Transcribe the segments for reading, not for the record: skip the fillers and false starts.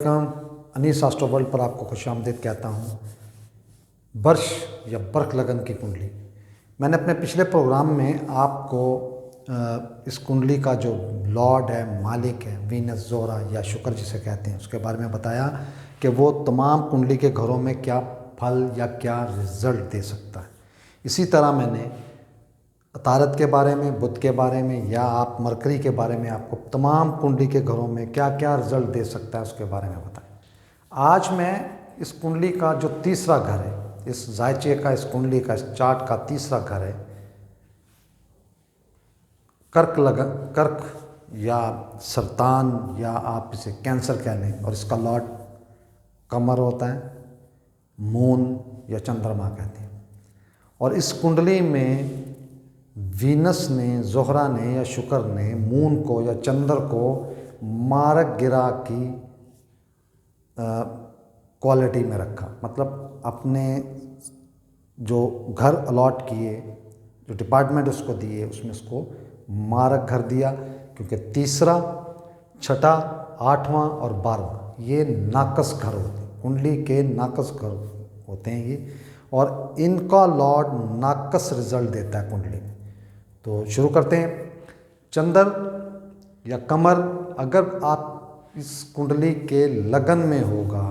Anees astro world पर आपको खुशामदीद कहता हूँ। वर्ष या बर्क लगन की कुंडली, मैंने अपने पिछले प्रोग्राम में आपको इस कुंडली का जो लॉर्ड है, मालिक है, वीनस, ज़ोहरा या शुक्र जिसे कहते हैं, उसके बारे में बताया कि वो तमाम कुंडली के घरों में क्या फल या क्या रिजल्ट दे सकता है। इसी तरह मैंने तारत के बारे में, बुध के बारे में या आप मरकरी के बारे में आपको तमाम कुंडली के घरों में क्या क्या रिजल्ट दे सकता है उसके बारे में बताया। आज मैं इस कुंडली का जो तीसरा घर है, इस जायचे का, इस कुंडली का, इस चार्ट का तीसरा घर है कर्क या सरतान या आप इसे कैंसर कह लें, और इसका लॉर्ड कमर होता है, मून या चंद्रमा कहते हैं। और इस कुंडली में वीनस ने, ज़ोहरा ने या शुक्र ने मून को या चंद्र को मारक गिरा की क्वालिटी में रखा। मतलब अपने जो घर अलॉट किए, जो डिपार्टमेंट उसको दिए, उसमें उसको मारक घर दिया, क्योंकि तीसरा, छठा, आठवां और 12वां ये नाकस घर होते हैं, कुंडली के नाकस घर होते हैं ये, और इनका लॉर्ड नाकस रिजल्ट देता है कुंडली में। तो शुरू करते हैं। चंद्र या कमर अगर आप इस कुंडली के लगन में होगा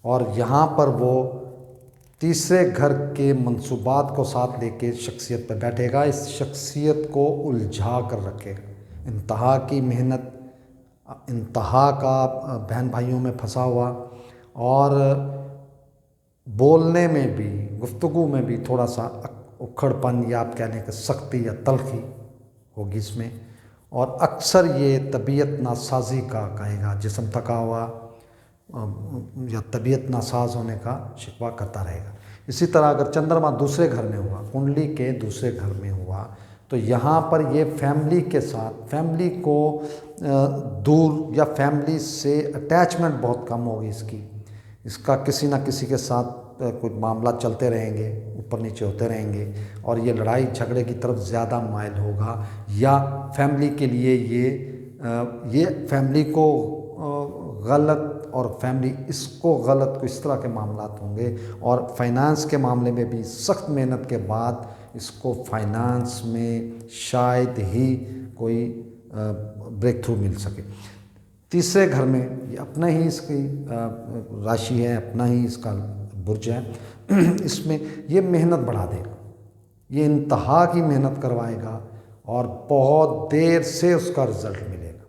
और यहाँ पर वो तीसरे घर के मंसूबात को साथ लेके शख्सियत पर बैठेगा, इस शख्सियत को उलझा कर रखेगा। इंतहा की मेहनत, इंतहा का बहन भाइयों में फंसा हुआ, और बोलने में भी, गुफ्तगू में भी थोड़ा सा उखड़पन या आप कह लें कि सख्ती या तलखी होगी इसमें, और अक्सर ये तबीयत नासाजी का कहेगा, जिस्म थका हुआ या तबीयत नासाज होने का शिकवा करता रहेगा। इसी तरह अगर चंद्रमा दूसरे घर में हुआ, कुंडली के दूसरे घर में हुआ, तो यहाँ पर ये फैमिली के साथ, फैमिली को दूर या फैमिली से अटैचमेंट बहुत कम होगी इसका किसी ना किसी के साथ कुछ मामला चलते रहेंगे, ऊपर नीचे होते रहेंगे, और ये लड़ाई झगड़े की तरफ ज़्यादा माइल होगा, या फैमिली के लिए ये फैमिली को गलत और फैमिली इसको गलत, को इस तरह के मामला होंगे। और फाइनेंस के मामले में भी सख्त मेहनत के बाद इसको फाइनेंस में शायद ही कोई ब्रेक थ्रू मिल सके। तीसरे घर में ये अपना ही इसकी राशि है, अपना ही इसका बुर्ज है, इसमें ये मेहनत बढ़ा देगा, ये इंतहा की मेहनत करवाएगा और बहुत देर से उसका रिजल्ट मिलेगा।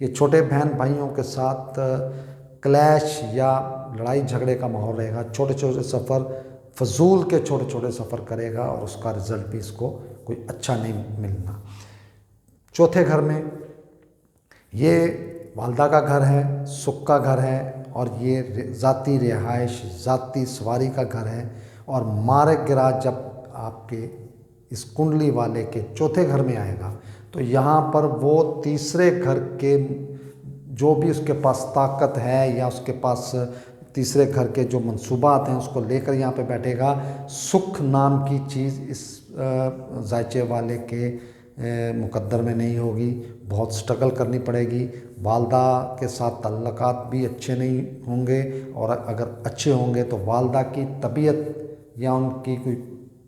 ये छोटे बहन भाइयों के साथ क्लैश या लड़ाई झगड़े का माहौल रहेगा, छोटे छोटे सफ़र, फजूल के छोटे छोटे सफ़र करेगा, और उसका रिजल्ट भी इसको कोई अच्छा नहीं मिलना। चौथे घर में ये वालदा का घर है, सुख का घर है, और ये ज़ाती रिहाइश, ज़ाती सवारी का घर है। और मारक गिरा जब आपके इस कुंडली वाले के चौथे घर में आएगा, तो यहाँ पर वो तीसरे घर के जो भी उसके पास ताकत है या उसके पास तीसरे घर के जो मंसूबात हैं उसको लेकर यहाँ पे बैठेगा। सुख नाम की चीज़ इस जायचे वाले के मुकद्दर में नहीं होगी, बहुत स्ट्रगल करनी पड़ेगी। वालदा के साथ तल्लकात भी अच्छे नहीं होंगे, और अगर अच्छे होंगे तो वालदा की तबीयत या उनकी कोई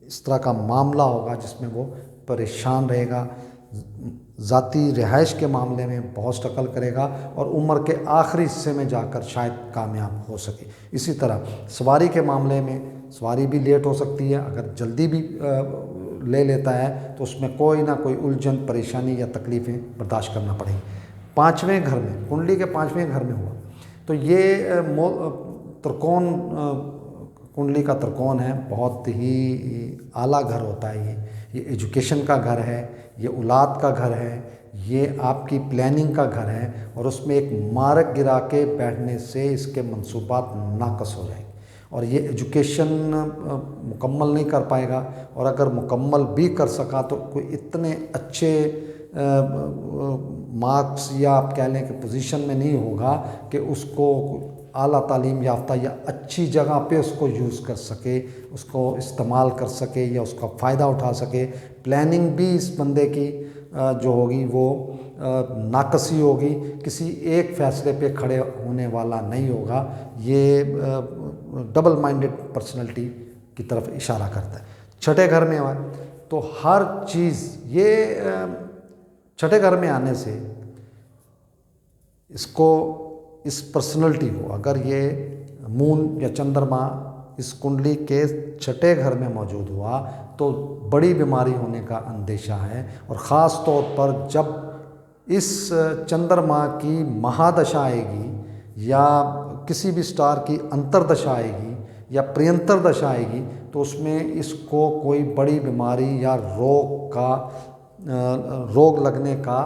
इस तरह का मामला होगा जिसमें वो परेशान रहेगा। ज़ाती रिहाइश के मामले में बहुत स्ट्रगल करेगा, और उम्र के आखिरी हिस्से में जाकर शायद कामयाब हो सके। इसी तरह सवारी के मामले में सवारी भी लेट हो सकती है, अगर जल्दी भी ले लेता है तो उसमें कोई ना कोई उलझन, परेशानी या तकलीफ़ें बर्दाश्त करना पड़ेगी। पाँचवें घर में, कुंडली के पाँचवें घर में हुआ तो ये त्रिकोण, कुंडली का त्रिकोण है, बहुत ही आला घर होता है ये एजुकेशन का घर है, ये औलाद का घर है, ये आपकी प्लानिंग का घर है, और उसमें एक मारक गिरा के बैठने से इसके मंसूबात नाकस हो जाएंगे, और ये एजुकेशन मुकम्मल नहीं कर पाएगा, और अगर मुकम्मल भी कर सका तो कोई इतने अच्छे मार्क्स या आप कह लें कि पोजीशन में नहीं होगा कि उसको आला तालीम याफ्ता या अच्छी जगह पे उसको यूज़ कर सके, उसको इस्तेमाल कर सके या उसका फ़ायदा उठा सके। प्लानिंग भी इस बंदे की जो होगी वो नाकसी होगी, किसी एक फैसले पे खड़े होने वाला नहीं होगा। ये डबल माइंडेड पर्सनैलिटी की तरफ इशारा करता है। छठे घर में आए तो हर चीज़, ये छठे घर में आने से इसको, इस पर्सनैलिटी को, अगर ये मून या चंद्रमा इस कुंडली के छठे घर में मौजूद हुआ तो बड़ी बीमारी होने का अंदेशा है। और ख़ास तौर पर जब इस चंद्रमा की महादशा आएगी या किसी भी स्टार की अंतर्दशा आएगी या प्रियंतर दशा आएगी तो उसमें इसको कोई बड़ी बीमारी या रोग लगने का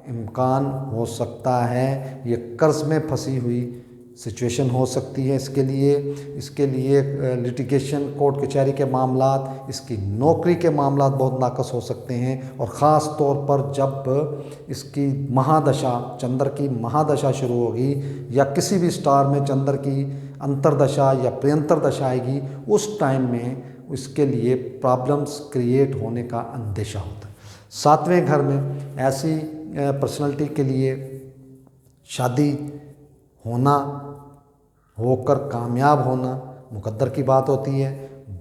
इम्कान हो सकता है। ये कर्ज में फंसी हुई सिचुएशन हो सकती है। इसके लिए लिटिगेशन, कोर्ट कचहरी के मामलात, इसकी नौकरी के मामलात बहुत नाकस हो सकते हैं। और ख़ास तौर पर जब इसकी महादशा, चंद्र की महादशा शुरू होगी या किसी भी स्टार में चंद्र की अंतर्दशा या प्रियंतर दशा आएगी, उस टाइम में इसके लिए प्रॉब्लम्स क्रिएट होने का अंदेशा होता है। सातवें घर में ऐसी पर्सनैलिटी के लिए शादी होना, होकर कामयाब होना मुकद्दर की बात होती है।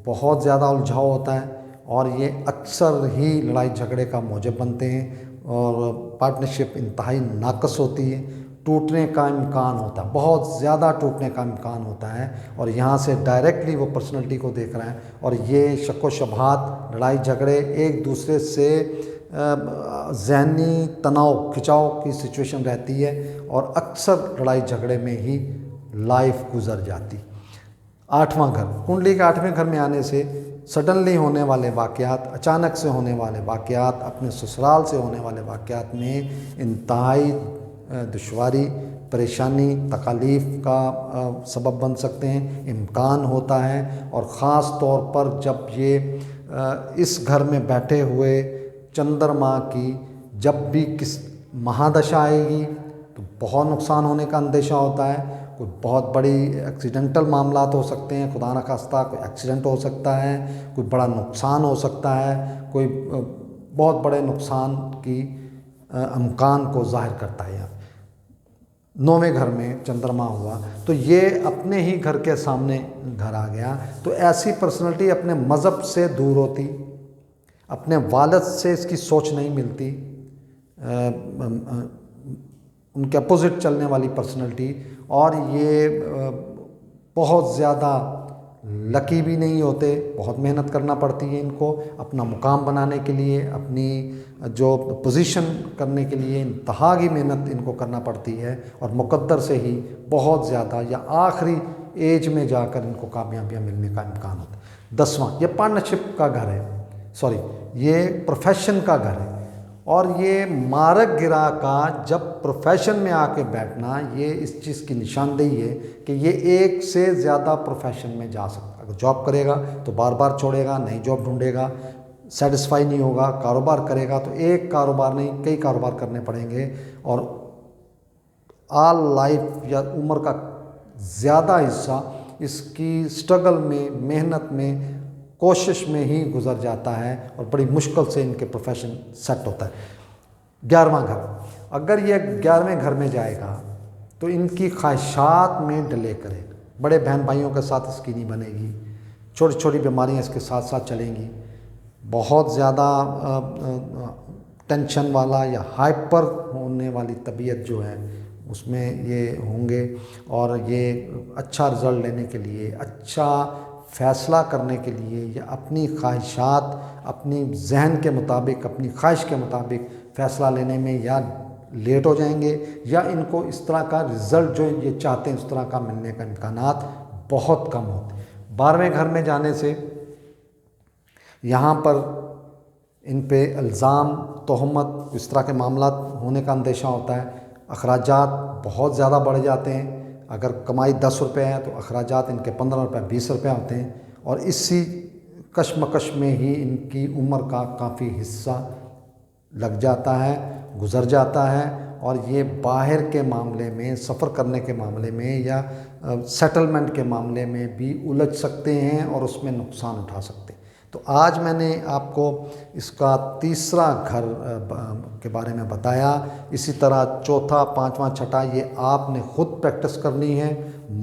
बहुत ज़्यादा उलझाव होता है और ये अक्सर ही लड़ाई झगड़े का मौजब बनते हैं और पार्टनरशिप इंतहाई नाकस होती है। टूटने का इम्कान होता है, बहुत ज़्यादा टूटने का इम्कान होता है। और यहाँ से डायरेक्टली वो पर्सनैलिटी को देख रहा है और ये शक व शुबहात, लड़ाई झगड़े, एक दूसरे से ज़हनी तनाव, खिंचाव की सिचुएशन रहती है और अक्सर लड़ाई झगड़े में ही लाइफ गुजर जाती। आठवां घर, कुंडली के आठवें घर में आने से सडनली होने वाले वाक़यात, अचानक से होने वाले वाक़यात, अपने ससुराल से होने वाले वाक़यात में इंतहाई दुश्वारी, परेशानी, तकालीफ़ का सबब बन सकते हैं, इम्कान होता है। और ख़ास तौर पर जब ये इस घर में बैठे हुए चंद्रमा की जब भी किस महादशा आएगी तो बहुत नुकसान होने का अंदेशा होता है। कोई बहुत बड़ी एक्सीडेंटल मामलात हो सकते हैं, खुदा न खास्ता कोई एक्सीडेंट हो सकता है, कोई बड़ा नुकसान हो सकता है, कोई बहुत बड़े नुकसान की इम्कान को जाहिर करता है। यहाँ नौवें घर में चंद्रमा हुआ तो ये अपने ही घर के सामने घर आ गया, तो ऐसी पर्सनैलिटी अपने मज़हब से दूर होती, अपने वालिद से इसकी सोच नहीं मिलती, उनके अपोजिट चलने वाली पर्सनैलिटी। और ये बहुत ज़्यादा लकी भी नहीं होते, बहुत मेहनत करना पड़ती है इनको अपना मुकाम बनाने के लिए, अपनी जो पोजीशन करने के लिए इंतहा की मेहनत इनको करना पड़ती है और मुकद्दर से ही बहुत ज़्यादा या आखिरी एज में जाकर इनको कामयाबियाँ मिलने का इम्कान होता है। 10वां, ये पार्टनरशिप का घर है, सॉरी ये प्रोफेशन का घर है। और ये मारक गिरा का जब प्रोफेशन में आके बैठना, ये इस चीज़ की निशानदेही है कि ये एक से ज़्यादा प्रोफेशन में जा सकता है। अगर जॉब करेगा तो बार बार छोड़ेगा, नई जॉब ढूंढेगा, सेटिस्फाई नहीं होगा, कारोबार करेगा तो एक कारोबार नहीं कई कारोबार करने पड़ेंगे और ऑल लाइफ या उम्र का ज़्यादा हिस्सा इसकी स्ट्रगल में, मेहनत में, कोशिश में ही गुजर जाता है और बड़ी मुश्किल से इनके प्रोफेशन सेट होता है। 11वां घर, अगर ये 11वें घर में जाएगा तो इनकी ख्वाहिशात में डिले करेगा, बड़े बहन भाइयों के साथ इसकी नहीं बनेगी, छोटी छोटी बीमारियां इसके साथ साथ चलेंगी, बहुत ज़्यादा टेंशन वाला या हाइपर होने वाली तबीयत जो है उसमें ये होंगे। और ये अच्छा रिज़ल्ट लेने के लिए, अच्छा फ़ैसला करने के लिए या अपनी ख्वाहिशात, अपनी जहन के मुताबिक, अपनी ख्वाहिश के मुताबिक फ़ैसला लेने में या लेट हो जाएंगे या इनको इस तरह का रिज़ल्ट जो ये चाहते हैं उस तरह का मिलने का इम्कानात बहुत कम होते हैं। 12वें घर में जाने से यहाँ पर इन पे इल्ज़ाम, तोहमत, इस तरह के मामला होने का अंदेशा होता है। अखराजात बहुत ज़्यादा बढ़ जाते हैं, अगर कमाई 10 रुपये है तो अखराजात इनके 15 रुपये 20 रुपये होते हैं और इसी कशमकश में ही इनकी उम्र का काफ़ी हिस्सा लग जाता है, गुज़र जाता है। और ये बाहर के मामले में, सफ़र करने के मामले में या सेटलमेंट के मामले में भी उलझ सकते हैं और उसमें नुकसान उठा सकते हैं। तो आज मैंने आपको इसका तीसरा घर के बारे में बताया। इसी तरह चौथा, पांचवा, छठा ये आपने खुद प्रैक्टिस करनी है।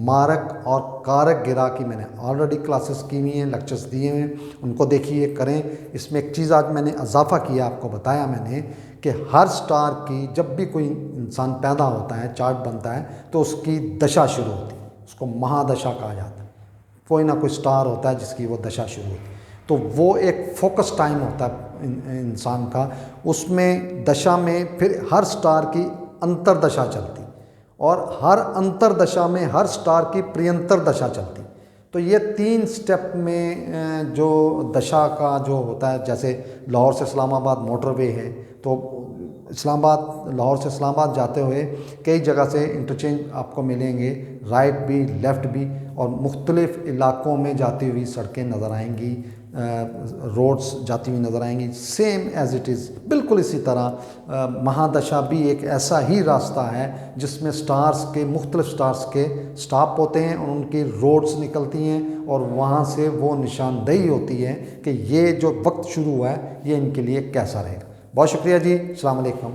मारक और कारक गिरा की मैंने ऑलरेडी क्लासेस की हुई हैं, लेक्चर्स दिए हुए हैं, उनको देखिए, करें। इसमें एक चीज़ आज मैंने इजाफा किया, आपको बताया मैंने कि हर स्टार की जब भी कोई इंसान पैदा होता है, चार्ट बनता है, तो उसकी दशा शुरू होती है, उसको महादशा कहा जाता है। कोई ना कोई स्टार होता है जिसकी वो दशा शुरू होती है, तो वो एक फोकस टाइम होता है इंसान का। उसमें दशा में फिर हर स्टार की अंतरदशा चलती और हर अंतरदशा में हर स्टार की प्रियंतर दशा चलती। तो ये 3 स्टेप में जो दशा का जो होता है, जैसे लाहौर से इस्लामाबाद मोटरवे है, तो इस्लामाबाद, लाहौर से इस्लामाबाद जाते हुए कई जगह से इंटरचेंज आपको मिलेंगे, राइट भी लेफ़्ट भी, और मुख्तलिफ़ इलाकों में जाती हुई सड़कें नज़र आएंगी, रोड्स जाती हुई नज़र आएंगी, सेम एज़ इट इज़। बिल्कुल इसी तरह महादशा भी एक ऐसा ही रास्ता है जिसमें स्टार्स के, मुख्तलिफ़ स्टार्स के स्टॉप होते हैं और उनकी रोड्स निकलती हैं और वहाँ से वो निशानदेही होती है कि ये जो वक्त शुरू हुआ है ये इनके लिए कैसा रहेगा। बहुत शुक्रिया जी, अस्सलाम वालेकुम।